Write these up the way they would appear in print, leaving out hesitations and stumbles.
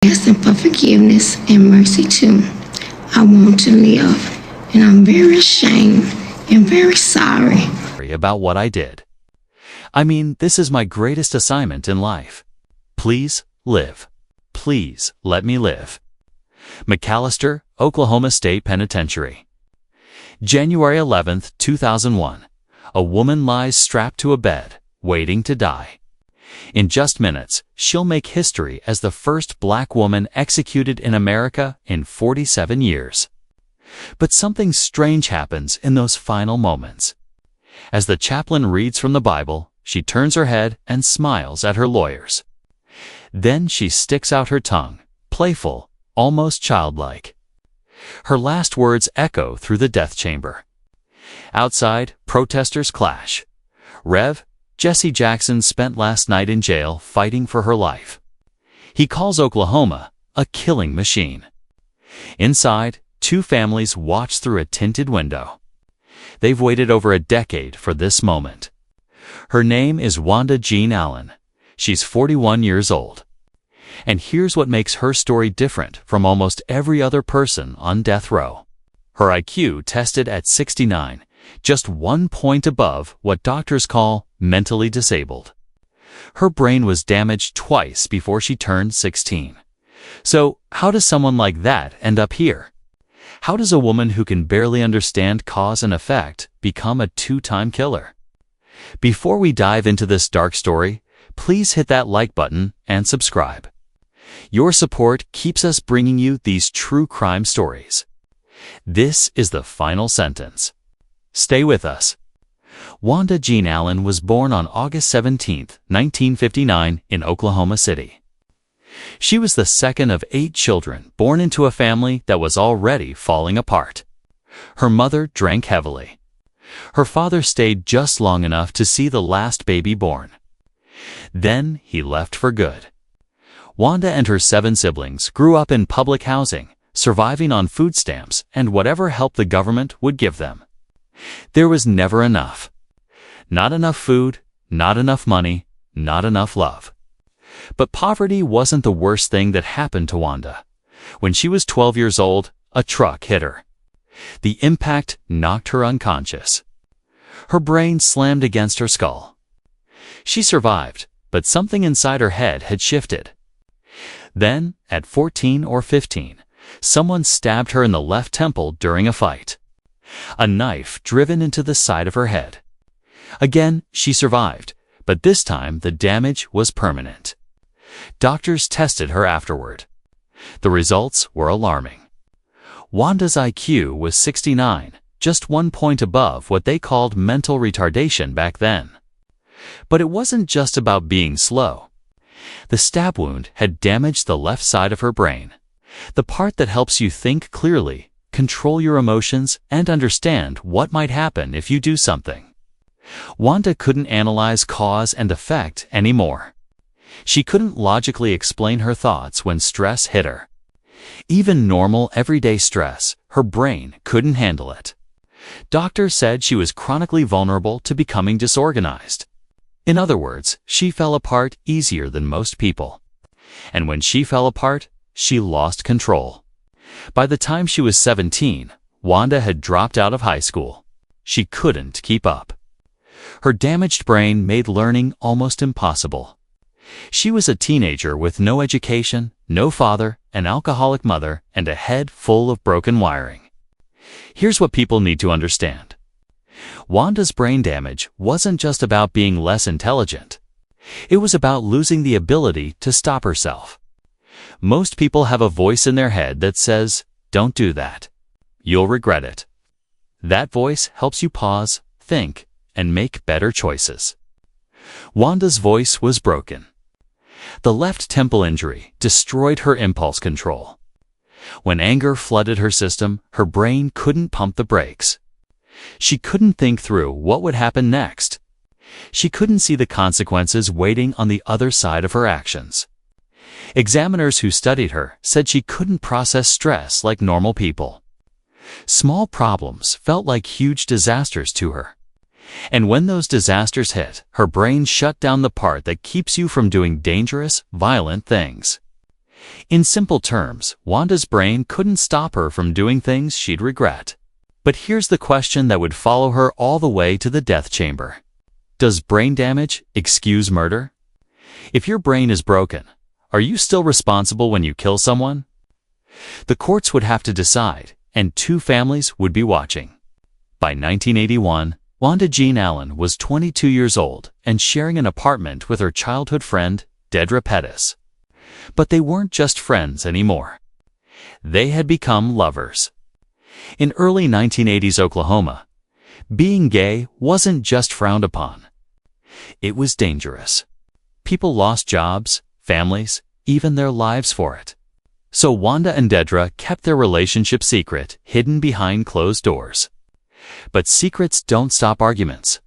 Asking for forgiveness and mercy too. I want to live, and I'm very ashamed and very sorry about what I did. I mean, this is my greatest assignment in life. Please live. Please let me live. McAllister, Oklahoma State Penitentiary. January 11, 2001. A woman lies strapped to a bed, waiting to die. In just minutes, she'll make history as the first black woman executed in America in 47 years. But something strange happens in those final moments. As the chaplain reads from the Bible, she turns her head and smiles at her lawyers. Then she sticks out her tongue, playful, almost childlike. Her last words echo through the death chamber. Outside, protesters clash. Rev. Jesse Jackson spent last night in jail fighting for her life. He calls Oklahoma a killing machine. Inside, two families watch through a tinted window. They've waited over a decade for this moment. Her name is Wanda Jean Allen. She's 41 years old. And here's what makes her story different from almost every other person on death row. Her IQ tested at 69, just 1 point above what doctors call mentally disabled. Her brain was damaged twice before she turned 16. So, how does someone like that end up here? How does a woman who can barely understand cause and effect become a two-time killer? Before we dive into this dark story, please hit that like button and subscribe. Your support keeps us bringing you these true crime stories. This is the final sentence. Stay with us. Wanda Jean Allen was born on August 17, 1959, in Oklahoma City. She was the second of 8 children born into a family that was already falling apart. Her mother drank heavily. Her father stayed just long enough to see the last baby born. Then he left for good. Wanda and her 7 siblings grew up in public housing, surviving on food stamps and whatever help the government would give them. There was never enough. Not enough food, not enough money, not enough love. But poverty wasn't the worst thing that happened to Wanda. When she was 12 years old, a truck hit her. The impact knocked her unconscious. Her brain slammed against her skull. She survived, but something inside her head had shifted. Then, at 14 or 15, someone stabbed her in the left temple during a fight. A knife driven into the side of her head. Again, she survived, but this time the damage was permanent. Doctors tested her afterward. The results were alarming. Wanda's IQ was 69, just 1 point above what they called mental retardation back then. But it wasn't just about being slow. The stab wound had damaged the left side of her brain, the part that helps you think clearly, control your emotions, and understand what might happen if you do something. Wanda couldn't analyze cause and effect anymore. She couldn't logically explain her thoughts when stress hit her. Even normal everyday stress, her brain couldn't handle it. Doctors said she was chronically vulnerable to becoming disorganized. In other words, she fell apart easier than most people. And when she fell apart, she lost control. By the time she was 17, Wanda had dropped out of high school. She couldn't keep up. Her damaged brain made learning almost impossible. She was a teenager with no education, no father, an alcoholic mother, and a head full of broken wiring. Here's what people need to understand. Wanda's brain damage wasn't just about being less intelligent. It was about losing the ability to stop herself. Most people have a voice in their head that says, "Don't do that. You'll regret it." That voice helps you pause, think, and make better choices. Wanda's voice was broken. The left temple injury destroyed her impulse control. When anger flooded her system, her brain couldn't pump the brakes. She couldn't think through what would happen next. She couldn't see the consequences waiting on the other side of her actions. Examiners who studied her said she couldn't process stress like normal people. Small problems felt like huge disasters to her. And when those disasters hit, her brain shut down the part that keeps you from doing dangerous, violent things. In simple terms, Wanda's brain couldn't stop her from doing things she'd regret. But here's the question that would follow her all the way to the death chamber. Does brain damage excuse murder? If your brain is broken, are you still responsible when you kill someone? The courts would have to decide, and two families would be watching. By 1981, Wanda Jean Allen was 22 years old and sharing an apartment with her childhood friend, Dedra Pettis. But they weren't just friends anymore. They had become lovers. In early 1980s Oklahoma, being gay wasn't just frowned upon. It was dangerous. People lost jobs, families, even their lives for it. So Wanda and Dedra kept their relationship secret, hidden behind closed doors. But secrets don't stop arguments.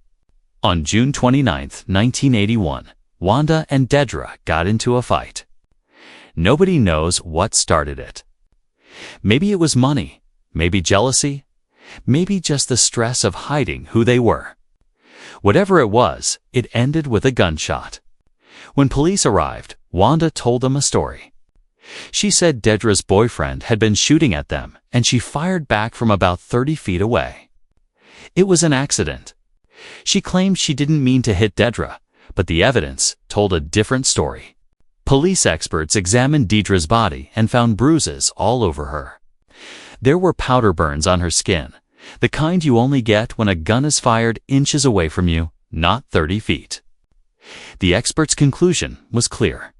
On June 29, 1981, Wanda and Dedra got into a fight. Nobody knows what started it. Maybe it was money, maybe jealousy, maybe just the stress of hiding who they were. Whatever it was, it ended with a gunshot. When police arrived, Wanda told them a story. She said Dedra's boyfriend had been shooting at them, and she fired back from about 30 feet away. It was an accident. She claimed she didn't mean to hit Dedra, but the evidence told a different story. Police experts examined Dedra's body and found bruises all over her. There were powder burns on her skin, the kind you only get when a gun is fired inches away from you, not 30 feet. The experts' conclusion was clear.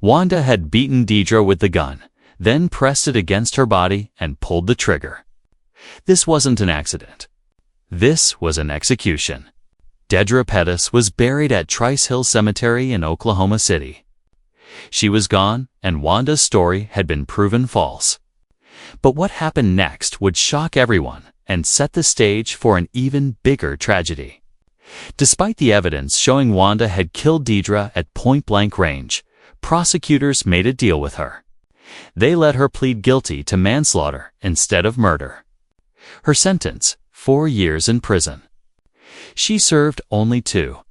Wanda had beaten Dedra with the gun, then pressed it against her body and pulled the trigger. This wasn't an accident. This was an execution. Dedra Pettis was buried at Trice Hill Cemetery in Oklahoma City. She was gone, and Wanda's story had been proven false. But what happened next would shock everyone and set the stage for an even bigger tragedy. Despite the evidence showing Wanda had killed Dedra at point-blank range, prosecutors made a deal with her. They let her plead guilty to manslaughter instead of murder. Her sentence, 4 years in prison. She served only 2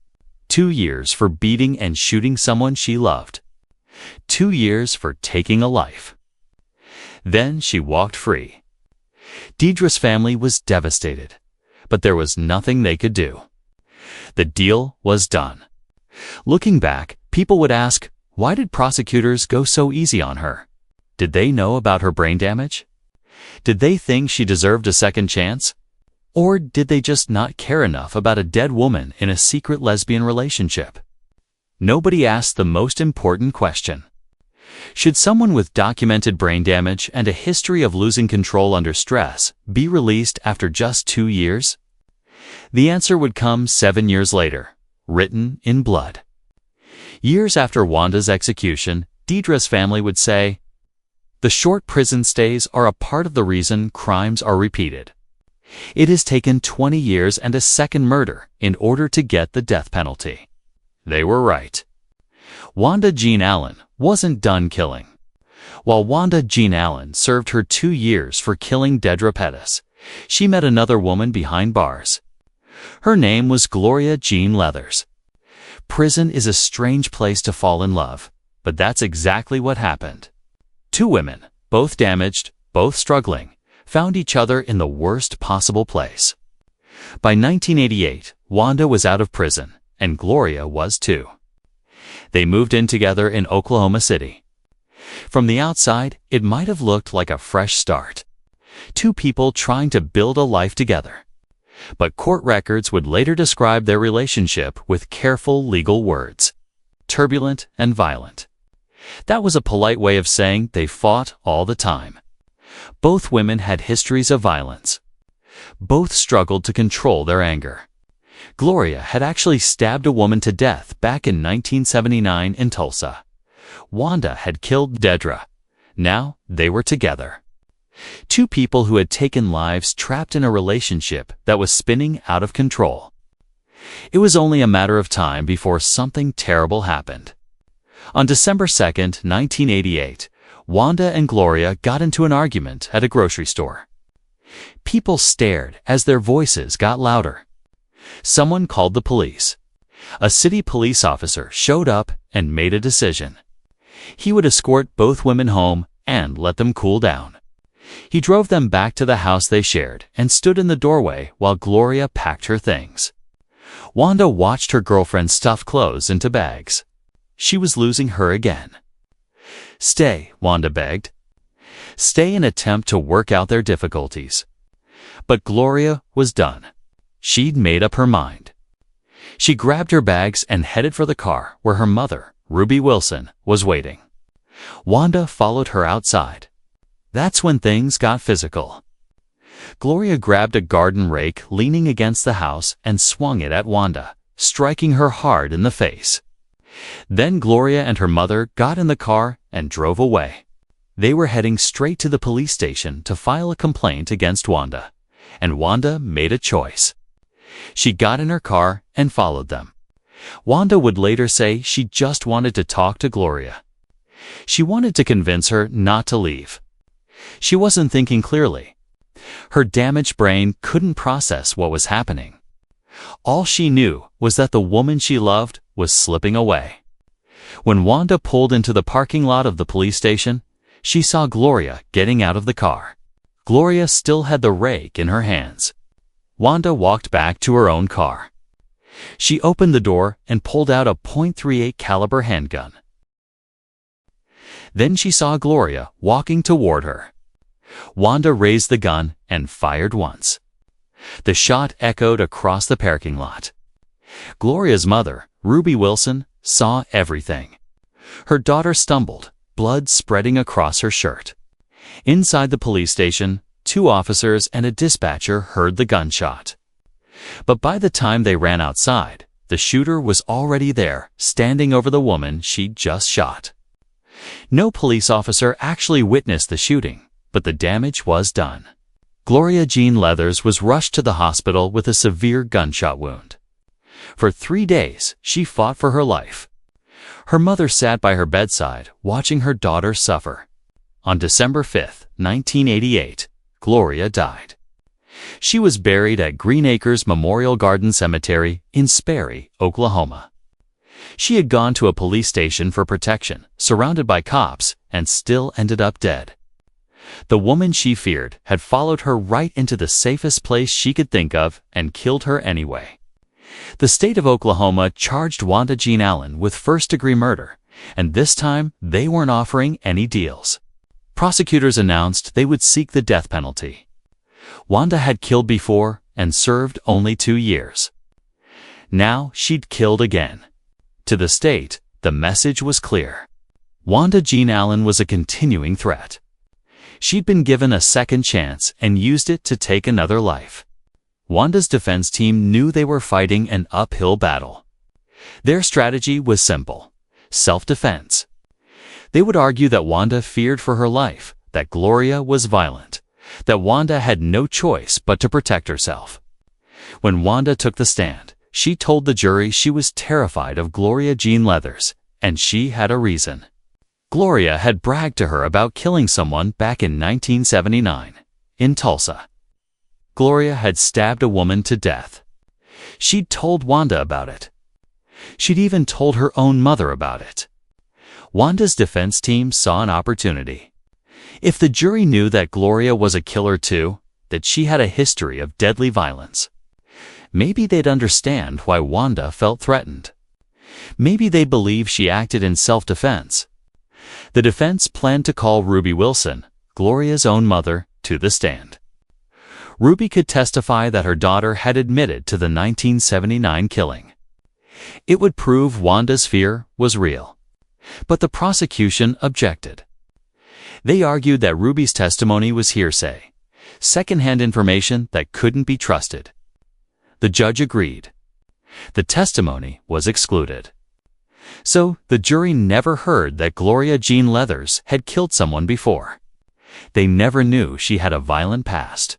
years for beating and shooting someone she loved. 2 years for taking a life. Then she walked free. Dedra's family was devastated, but there was nothing they could do. The deal was done. Looking back, people would ask, why did prosecutors go so easy on her? Did they know about her brain damage? Did they think she deserved a second chance? Or did they just not care enough about a dead woman in a secret lesbian relationship? Nobody asked the most important question. Should someone with documented brain damage and a history of losing control under stress be released after just 2 years? The answer would come 7 years later, written in blood. Years after Wanda's execution, Dedra's family would say, "The short prison stays are a part of the reason crimes are repeated. It has taken 20 years and a second murder in order to get the death penalty." They were right. Wanda Jean Allen wasn't done killing. While Wanda Jean Allen served her 2 years for killing Dedra Pettis, she met another woman behind bars. Her name was Gloria Jean Leathers. Prison is a strange place to fall in love, but that's exactly what happened. 2 women, both damaged, both struggling, found each other in the worst possible place. By 1988, Wanda was out of prison, and Gloria was too. They moved in together in Oklahoma City. From the outside, it might have looked like a fresh start. 2 people trying to build a life together. But court records would later describe their relationship with careful legal words: turbulent and violent. That was a polite way of saying they fought all the time. Both women had histories of violence. Both struggled to control their anger. Gloria had actually stabbed a woman to death back in 1979 in Tulsa. Wanda had killed Dedra. Now they were together. 2 people who had taken lives trapped in a relationship that was spinning out of control. It was only a matter of time before something terrible happened. On December 2, 1988, Wanda and Gloria got into an argument at a grocery store. People stared as their voices got louder. Someone called the police. A city police officer showed up and made a decision. He would escort both women home and let them cool down. He drove them back to the house they shared and stood in the doorway while Gloria packed her things. Wanda watched her girlfriend stuff clothes into bags. She was losing her again. "Stay," Wanda begged. "Stay and attempt to work out their difficulties." But Gloria was done. She'd made up her mind. She grabbed her bags and headed for the car where her mother, Ruby Wilson, was waiting. Wanda followed her outside. That's when things got physical. Gloria grabbed a garden rake leaning against the house and swung it at Wanda, striking her hard in the face. Then Gloria and her mother got in the car and drove away. They were heading straight to the police station to file a complaint against Wanda, and Wanda made a choice. She got in her car and followed them. Wanda would later say she just wanted to talk to Gloria. She wanted to convince her not to leave. She wasn't thinking clearly. Her damaged brain couldn't process what was happening. All she knew was that the woman she loved was slipping away. When Wanda pulled into the parking lot of the police station, she saw Gloria getting out of the car. Gloria still had the rake in her hands. Wanda walked back to her own car. She opened the door and pulled out a .38 caliber handgun. Then she saw Gloria walking toward her. Wanda raised the gun and fired once. The shot echoed across the parking lot. Gloria's mother, Ruby Wilson, saw everything. Her daughter stumbled, blood spreading across her shirt. Inside the police station, 2 officers and a dispatcher heard the gunshot. But by the time they ran outside, the shooter was already there, standing over the woman she'd just shot. No police officer actually witnessed the shooting, but the damage was done. Wanda Jean Leathers was rushed to the hospital with a severe gunshot wound. For 3 days, she fought for her life. Her mother sat by her bedside, watching her daughter suffer. On December 5, 1988, Gloria died. She was buried at Green Acres Memorial Garden Cemetery in Sperry, Oklahoma. She had gone to a police station for protection, surrounded by cops, and still ended up dead. The woman she feared had followed her right into the safest place she could think of and killed her anyway. The state of Oklahoma charged Wanda Jean Allen with first-degree murder, and this time they weren't offering any deals. Prosecutors announced they would seek the death penalty. Wanda had killed before and served only 2 years. Now she'd killed again. To the state, the message was clear. Wanda Jean Allen was a continuing threat. She'd been given a second chance and used it to take another life. Wanda's defense team knew they were fighting an uphill battle. Their strategy was simple: self-defense. They would argue that Wanda feared for her life, that Gloria was violent, that Wanda had no choice but to protect herself. When Wanda took the stand, she told the jury she was terrified of Wanda Jean Leathers, and she had a reason. Gloria had bragged to her about killing someone back in 1979, in Tulsa. Gloria had stabbed a woman to death. She'd told Wanda about it. She'd even told her own mother about it. Wanda's defense team saw an opportunity. If the jury knew that Gloria was a killer too, that she had a history of deadly violence, maybe they'd understand why Wanda felt threatened. Maybe they'd believe she acted in self-defense. The defense planned to call Ruby Wilson, Gloria's own mother, to the stand. Ruby could testify that her daughter had admitted to the 1979 killing. It would prove Wanda's fear was real. But the prosecution objected. They argued that Ruby's testimony was hearsay, secondhand information that couldn't be trusted. The judge agreed. The testimony was excluded. So the jury never heard that Wanda Jean Leathers had killed someone before. They never knew she had a violent past.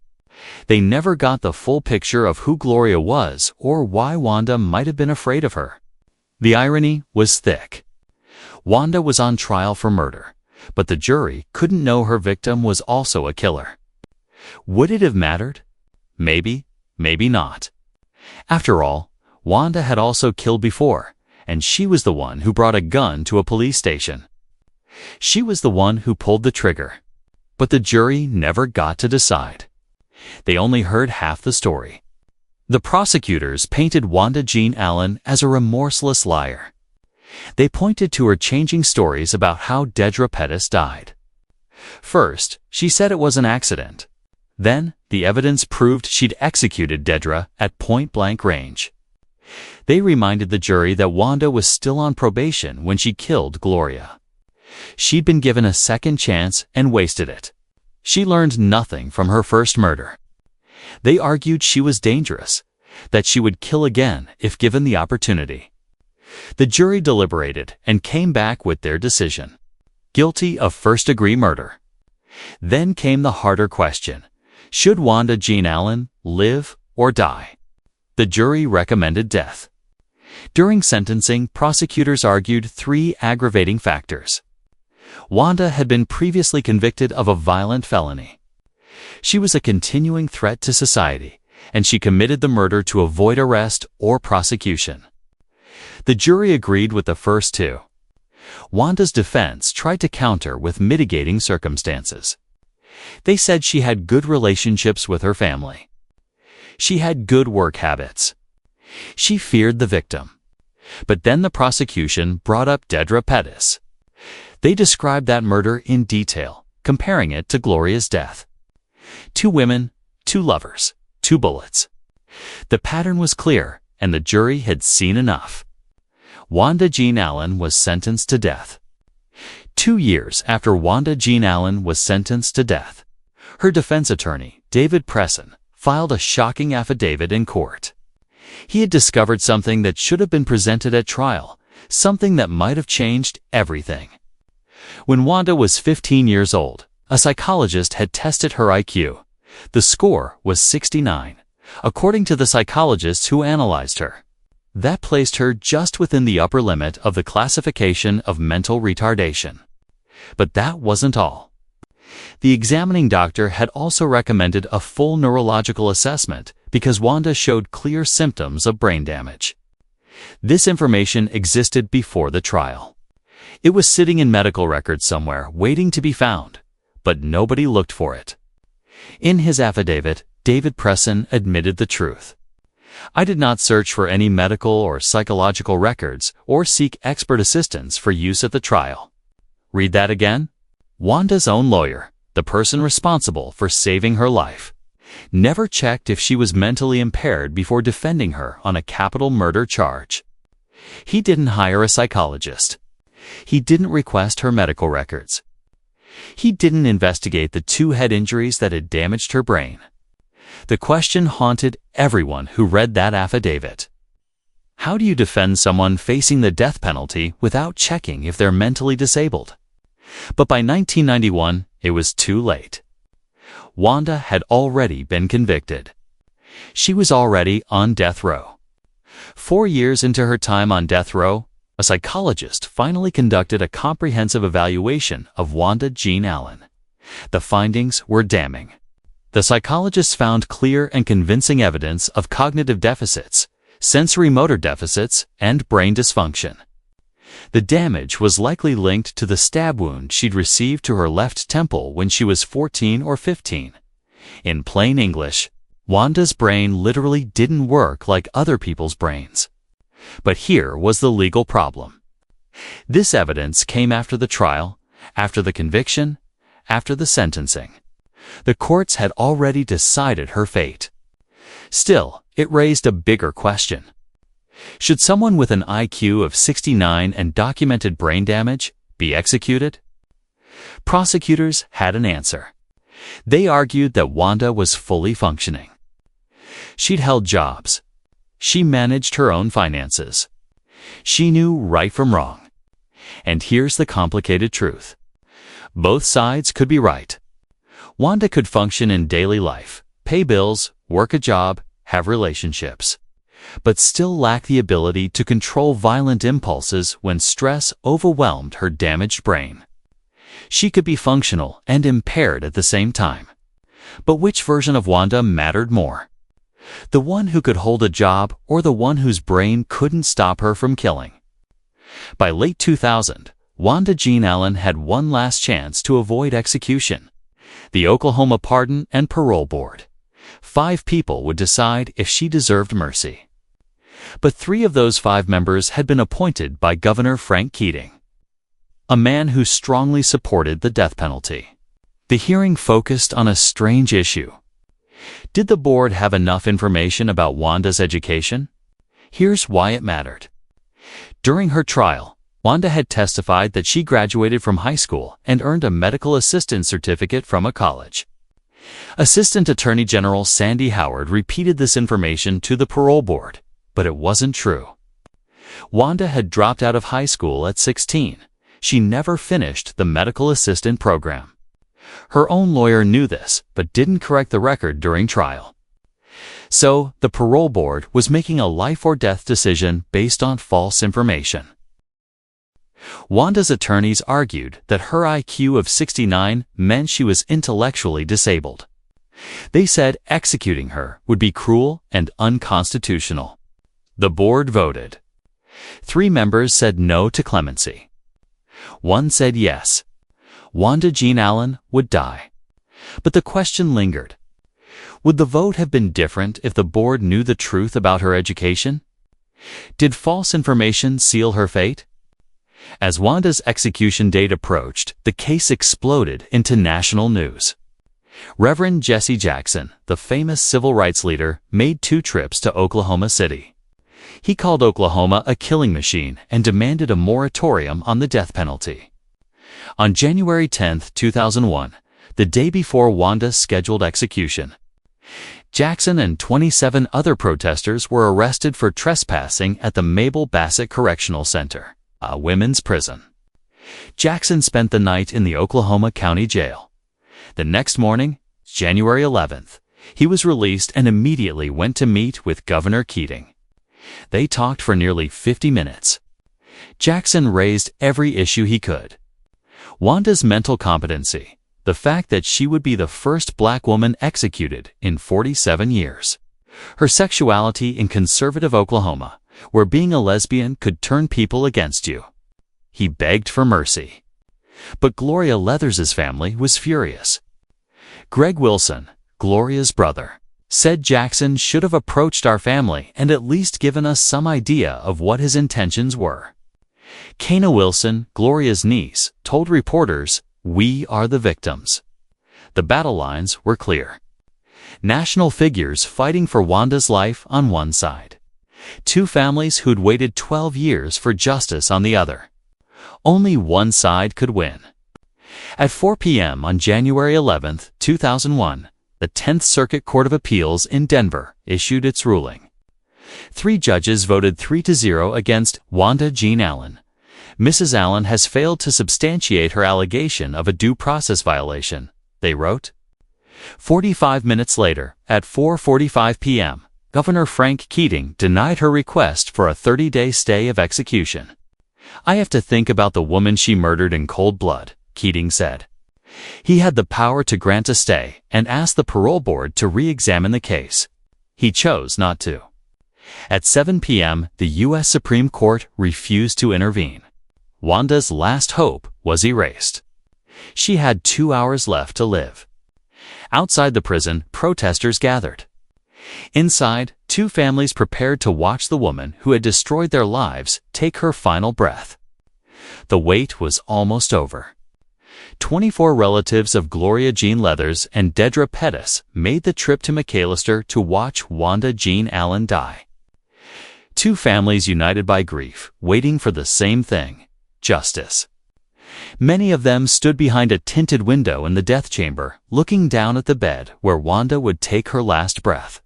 They never got the full picture of who Gloria was or why Wanda might have been afraid of her. The irony was thick. Wanda was on trial for murder, but the jury couldn't know her victim was also a killer. Would it have mattered? Maybe, maybe not. After all, Wanda had also killed before, and she was the one who brought a gun to a police station. She was the one who pulled the trigger. But the jury never got to decide. They only heard half the story. The prosecutors painted Wanda Jean Allen as a remorseless liar. They pointed to her changing stories about how Dedra Pettis died. First, she said it was an accident. Then, the evidence proved she'd executed Dedra at point-blank range. They reminded the jury that Wanda was still on probation when she killed Gloria. She'd been given a second chance and wasted it. She learned nothing from her first murder. They argued she was dangerous, that she would kill again if given the opportunity. The jury deliberated and came back with their decision: guilty of first-degree murder. Then came the harder question: should Wanda Jean Allen live or die? The jury recommended death. During sentencing, prosecutors argued 3 aggravating factors. Wanda had been previously convicted of a violent felony. She was a continuing threat to society, and she committed the murder to avoid arrest or prosecution. The jury agreed with the first 2. Wanda's defense tried to counter with mitigating circumstances. They said she had good relationships with her family. She had good work habits. She feared the victim. But then the prosecution brought up Dedra Pettis. They described that murder in detail, comparing it to Gloria's death. 2 women, 2 lovers, 2 bullets. The pattern was clear, and the jury had seen enough. Wanda Jean Allen was sentenced to death. 2 years after Wanda Jean Allen was sentenced to death, her defense attorney, David Presson, filed a shocking affidavit in court. He had discovered something that should have been presented at trial, something that might have changed everything. When Wanda was 15 years old, a psychologist had tested her IQ. The score was 69, according to the psychologist who analyzed her. That placed her just within the upper limit of the classification of mental retardation. But that wasn't all. The examining doctor had also recommended a full neurological assessment because Wanda showed clear symptoms of brain damage. This information existed before the trial. It was sitting in medical records somewhere, waiting to be found, but nobody looked for it. In his affidavit, David Presson admitted the truth. I did not search for any medical or psychological records or seek expert assistance for use at the trial. Read that again? Wanda's own lawyer, the person responsible for saving her life, never checked if she was mentally impaired before defending her on a capital murder charge. He didn't hire a psychologist. He didn't request her medical records. He didn't investigate the 2 head injuries that had damaged her brain. The question haunted everyone who read that affidavit. How do you defend someone facing the death penalty without checking if they're mentally disabled? But by 1991, it was too late. Wanda had already been convicted. She was already on death row. 4 years into her time on death row, a psychologist finally conducted a comprehensive evaluation of Wanda Jean Allen. The findings were damning. The psychologists found clear and convincing evidence of cognitive deficits, sensory motor deficits, and brain dysfunction. The damage was likely linked to the stab wound she'd received to her left temple when she was 14 or 15. In plain English, Wanda's brain literally didn't work like other people's brains. But here was the legal problem. This evidence came after the trial, after the conviction, after the sentencing. The courts had already decided her fate. Still, it raised a bigger question. Should someone with an IQ of 69 and documented brain damage be executed? Prosecutors had an answer. They argued that Wanda was fully functioning. She'd held jobs. She managed her own finances. She knew right from wrong. And here's the complicated truth. Both sides could be right. Wanda could function in daily life, pay bills, work a job, have relationships, but still lack the ability to control violent impulses when stress overwhelmed her damaged brain. She could be functional and impaired at the same time. But which version of Wanda mattered more? The one who could hold a job or the one whose brain couldn't stop her from killing? By late 2000, Wanda Jean Allen had one last chance to avoid execution: the Oklahoma Pardon and Parole Board. 5 people would decide if she deserved mercy. But 3 of those 5 members had been appointed by Governor Frank Keating, a man who strongly supported the death penalty. The hearing focused on a strange issue. Did the board have enough information about Wanda's education? Here's why it mattered. During her trial, Wanda had testified that she graduated from high school and earned a medical assistant certificate from a college. Assistant Attorney General Sandy Howard repeated this information to the parole board, but it wasn't true. Wanda had dropped out of high school at 16. She never finished the medical assistant program. Her own lawyer knew this, but didn't correct the record during trial. So, the parole board was making a life-or-death decision based on false information. Wanda's attorneys argued that her IQ of 69 meant she was intellectually disabled. They said executing her would be cruel and unconstitutional. The board voted. 3 members said no to clemency. 1 said yes. Wanda Jean Allen would die. But the question lingered. Would the vote have been different if the board knew the truth about her education? Did false information seal her fate? As Wanda's execution date approached, the case exploded into national news. Reverend Jesse Jackson, the famous civil rights leader, made 2 trips to Oklahoma City. He called Oklahoma a killing machine and demanded a moratorium on the death penalty. On January 10, 2001, the day before Wanda's scheduled execution, Jackson and 27 other protesters were arrested for trespassing at the Mabel Bassett Correctional Center, a women's prison. Jackson spent the night in the Oklahoma County Jail. The next morning, January 11th, he was released and immediately went to meet with Governor Keating. They talked for nearly 50 minutes. Jackson raised every issue he could. Wanda's mental competency, the fact that she would be the first black woman executed in 47 years, her sexuality in conservative Oklahoma, where being a lesbian could turn people against you. He begged for mercy. But Gloria Leathers' family was furious. Greg Wilson, Gloria's brother, said Jackson should have approached our family and at least given us some idea of what his intentions were. Kana Wilson, Gloria's niece, told reporters, "We are the victims." The battle lines were clear. National figures fighting for Wanda's life on one side. 2 families who'd waited 12 years for justice on the other. Only one side could win. At 4 p.m. on January 11, 2001, the 10th Circuit Court of Appeals in Denver issued its ruling. 3 judges voted 3-0 against Wanda Jean Allen. Mrs. Allen has failed to substantiate her allegation of a due process violation, they wrote. 45 minutes later, at 4:45 p.m., Governor Frank Keating denied her request for a 30-day stay of execution. "I have to think about the woman she murdered in cold blood," Keating said. He had the power to grant a stay and ask the parole board to re-examine the case. He chose not to. At 7 p.m., the U.S. Supreme Court refused to intervene. Wanda's last hope was erased. She had 2 hours left to live. Outside the prison, protesters gathered. Inside, 2 families prepared to watch the woman who had destroyed their lives take her final breath. The wait was almost over. 24 relatives of Gloria Jean Leathers and Dedra Pettis made the trip to McAllister to watch Wanda Jean Allen die. 2 families united by grief, waiting for the same thing: justice. Many of them stood behind a tinted window in the death chamber, looking down at the bed where Wanda would take her last breath.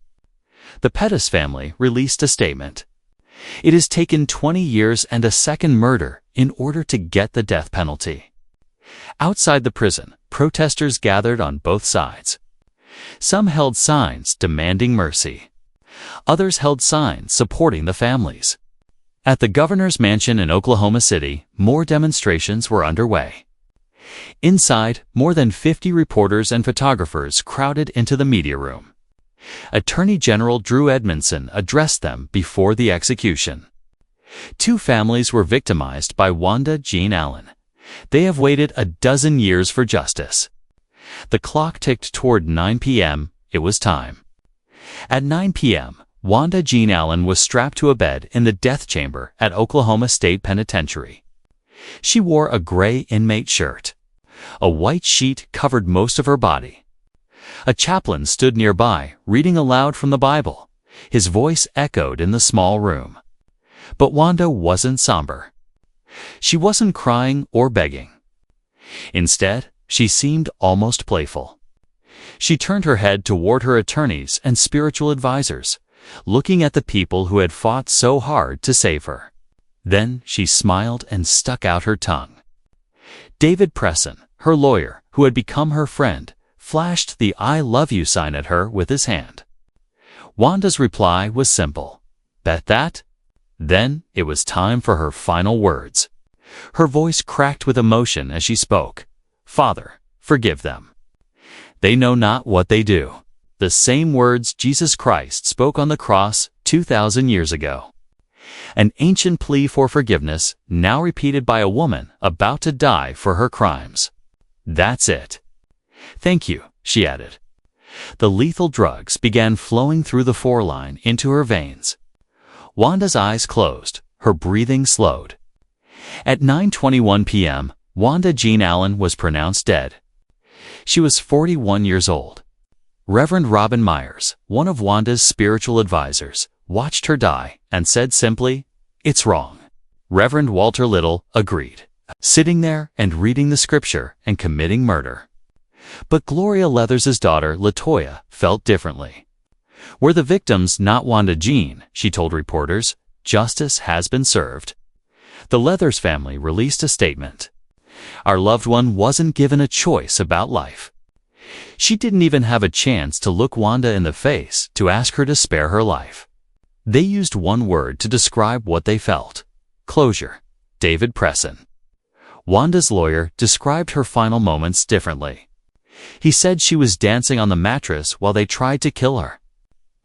The Pettis family released a statement. "It has taken 20 years and a second murder in order to get the death penalty." Outside the prison, protesters gathered on both sides. Some held signs demanding mercy. Others held signs supporting the families. At the governor's mansion in Oklahoma City, more demonstrations were underway. Inside, more than 50 reporters and photographers crowded into the media room. Attorney General Drew Edmondson addressed them before the execution. 2 families were victimized by Wanda Jean Allen. They have waited a dozen years for justice. The clock ticked toward 9 p.m. It was time. At 9 p.m., Wanda Jean Allen was strapped to a bed in the death chamber at Oklahoma State Penitentiary. She wore a gray inmate shirt. A white sheet covered most of her body. A chaplain stood nearby, reading aloud from the Bible. His voice echoed in the small room. But Wanda wasn't somber. She wasn't crying or begging. Instead, she seemed almost playful. She turned her head toward her attorneys and spiritual advisors, looking at the people who had fought so hard to save her. Then she smiled and stuck out her tongue. David Presson, her lawyer, who had become her friend, flashed the "I love you" sign at her with his hand. Wanda's reply was simple. Bet that? Then it was time for her final words. Her voice cracked with emotion as she spoke. "Father, forgive them. They know not what they do." The same words Jesus Christ spoke on the cross 2,000 years ago. An ancient plea for forgiveness, now repeated by a woman about to die for her crimes. "That's it." "Thank you," she added. The lethal drugs began flowing through the foreline into her veins. Wanda's eyes closed, her breathing slowed. At 9:21 p.m., Wanda Jean Allen was pronounced dead. She was 41 years old. Reverend Robin Myers, one of Wanda's spiritual advisors, watched her die and said simply, "It's wrong." Reverend Walter Little agreed, sitting there and reading the scripture and committing murder. But Gloria Leathers' daughter, Latoya, felt differently. "We're the victims, not Wanda Jean," she told reporters. "Justice has been served." The Leathers family released a statement. "Our loved one wasn't given a choice about life. She didn't even have a chance to look Wanda in the face to ask her to spare her life." They used one word to describe what they felt: closure. David Presson, Wanda's lawyer, described her final moments differently. He said she was dancing on the mattress while they tried to kill her.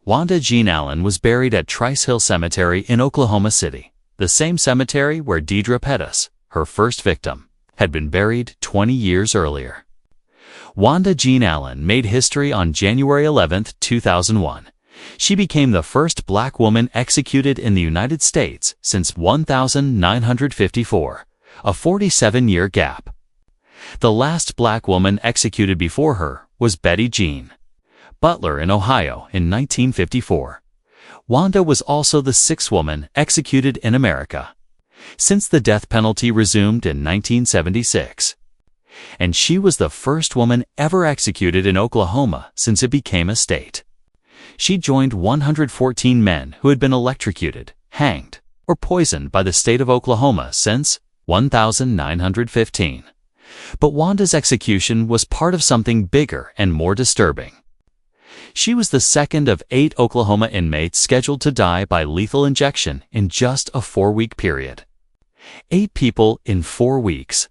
Wanda Jean Allen was buried at Trice Hill Cemetery in Oklahoma City, the same cemetery where Deidre Pettis, her first victim, had been buried 20 years earlier. Wanda Jean Allen made history on January 11, 2001. She became the first black woman executed in the United States since 1954, a 47-year gap. The last black woman executed before her was Betty Jean Butler in Ohio in 1954. Wanda was also the sixth woman executed in America since the death penalty resumed in 1976. And she was the first woman ever executed in Oklahoma since it became a state. She joined 114 men who had been electrocuted, hanged, or poisoned by the state of Oklahoma since 1915. But Wanda's execution was part of something bigger and more disturbing. She was the second of 8 Oklahoma inmates scheduled to die by lethal injection in just a 4-week period. 8 people in 4 weeks.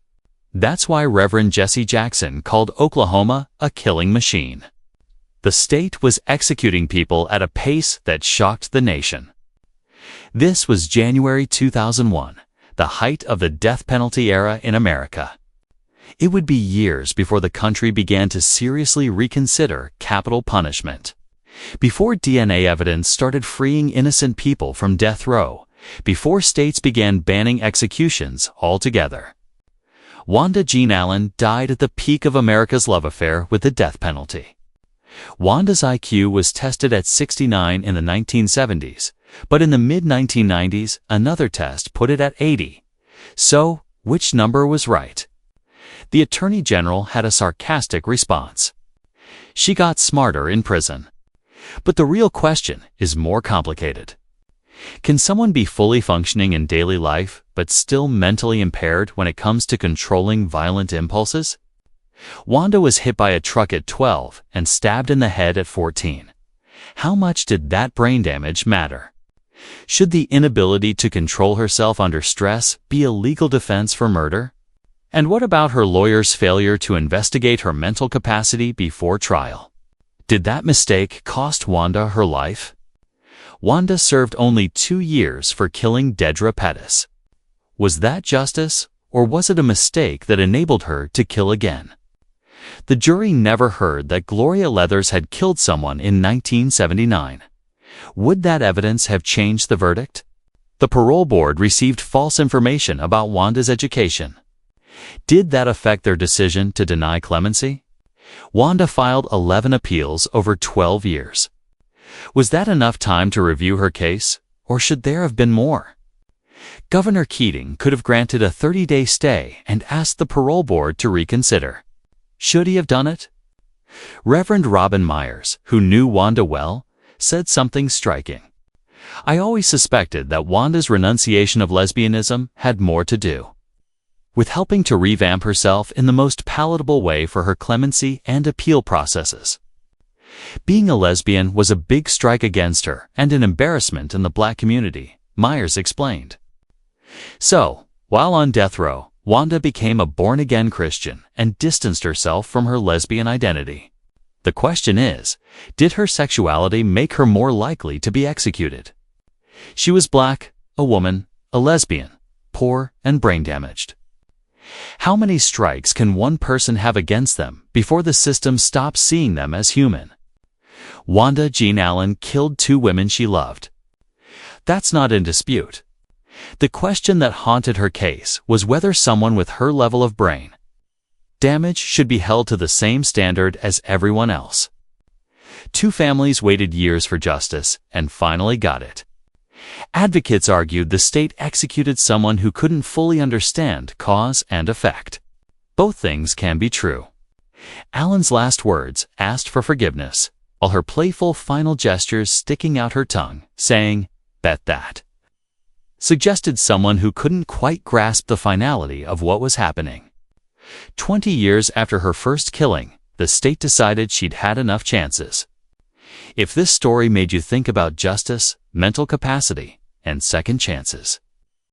That's why Reverend Jesse Jackson called Oklahoma a killing machine. The state was executing people at a pace that shocked the nation. This was January 2001, the height of the death penalty era in America. It would be years before the country began to seriously reconsider capital punishment. Before DNA evidence started freeing innocent people from death row. Before states began banning executions altogether. Wanda Jean Allen died at the peak of America's love affair with the death penalty. Wanda's IQ was tested at 69 in the 1970s, but in the mid-1990s, another test put it at 80. So, which number was right? The Attorney General had a sarcastic response. She got smarter in prison. But the real question is more complicated. Can someone be fully functioning in daily life but still mentally impaired when it comes to controlling violent impulses? Wanda was hit by a truck at 12 and stabbed in the head at 14. How much did that brain damage matter? Should the inability to control herself under stress be a legal defense for murder? And what about her lawyer's failure to investigate her mental capacity before trial? Did that mistake cost Wanda her life? Wanda served only 2 years for killing Deidre Pettis. Was that justice or was it a mistake that enabled her to kill again? The jury never heard that Gloria Leathers had killed someone in 1979. Would that evidence have changed the verdict? The parole board received false information about Wanda's education. Did that affect their decision to deny clemency? Wanda filed 11 appeals over 12 years. Was that enough time to review her case, or should there have been more? Governor Keating could have granted a 30-day stay and asked the parole board to reconsider. Should he have done it? Reverend Robin Myers, who knew Wanda well, said something striking. I always suspected that Wanda's renunciation of lesbianism had more to do with helping to revamp herself in the most palatable way for her clemency and appeal processes. Being a lesbian was a big strike against her and an embarrassment in the Black community, Myers explained. So, while on death row, Wanda became a born-again Christian and distanced herself from her lesbian identity. The question is, did her sexuality make her more likely to be executed? She was Black, a woman, a lesbian, poor, and brain-damaged. How many strikes can one person have against them before the system stops seeing them as human? Wanda Jean Allen killed 2 women she loved. That's not in dispute. The question that haunted her case was whether someone with her level of brain damage should be held to the same standard as everyone else. 2 families waited years for justice and finally got it. Advocates argued the state executed someone who couldn't fully understand cause and effect. Both things can be true. Allen's last words asked for forgiveness, while her playful final gestures sticking out her tongue, saying, "Bet that," suggested someone who couldn't quite grasp the finality of what was happening. 20 years after her first killing, the state decided she'd had enough chances. If this story made you think about justice, mental capacity, and second chances,